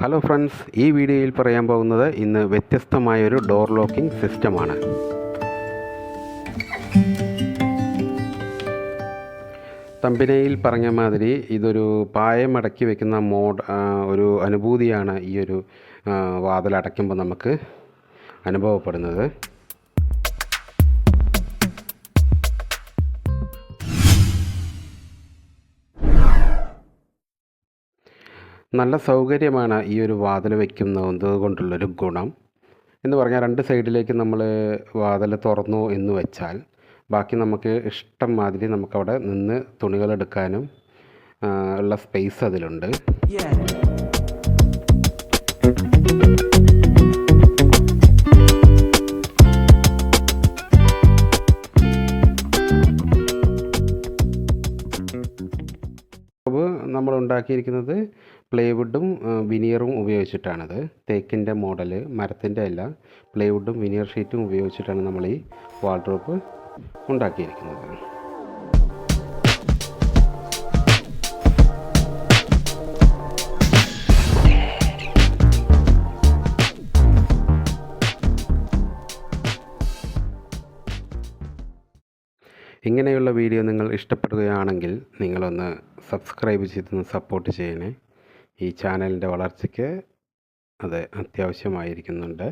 Hello friends, ഈ വീഡിയോയിൽ പറയാൻ പോകുന്നത് ഇന്ന് വ്യത്യസ്തമായൊരു ഡോർ ലോക്കിംഗ് സിസ്റ്റമാണ്. തമ്പനയിൽ പറഞ്ഞ മാതിരി ഇതൊരു പായം അടക്കി വെക്കുന്ന ഒരു അനുഭൂതിയാണ് ഈ ഒരു വാതിൽ അടയ്ക്കുമ്പോൾ നമുക്ക് അനുഭവപ്പെടുന്നത്. നല്ല സൗകര്യമാണ് ഈ ഒരു വാതിൽ വയ്ക്കുന്നത് കൊണ്ടുള്ളൊരു ഗുണം എന്ന് പറഞ്ഞാൽ, രണ്ട് സൈഡിലേക്ക് നമ്മൾ വാതിൽ തുറന്നു എന്ന് വെച്ചാൽ ബാക്കി നമുക്ക് ഇഷ്ടം മാതിരി നമുക്കവിടെ നിന്ന് തുണികളെടുക്കാനും ഉള്ള സ്പേസ് അതിലുണ്ട്. നമ്മൾ ഉണ്ടാക്കിയിരിക്കുന്നത് പ്ലൈവുഡും വിനിയറും ഉപയോഗിച്ചിട്ടാണത്. തേക്കിൻ്റെ മോഡൽ, മരത്തിൻ്റെ അല്ല, പ്ലൈവുഡും വിനിയർ ഷീറ്റും ഉപയോഗിച്ചിട്ടാണ് നമ്മൾ ഈ വാർഡ്രോബ് ഉണ്ടാക്കിയിരിക്കുന്നത്. ഇങ്ങനെയുള്ള വീഡിയോ നിങ്ങൾ ഇഷ്ടപ്പെടുകയാണെങ്കിൽ നിങ്ങളൊന്ന് സബ്സ്ക്രൈബ് ചെയ്തൊന്ന് സപ്പോർട്ട് ചെയ്യണേ. ഈ ചാനലിൻ്റെ വളർച്ചയ്ക്ക് അത് അത്യാവശ്യമായിരിക്കുന്നുണ്ട്.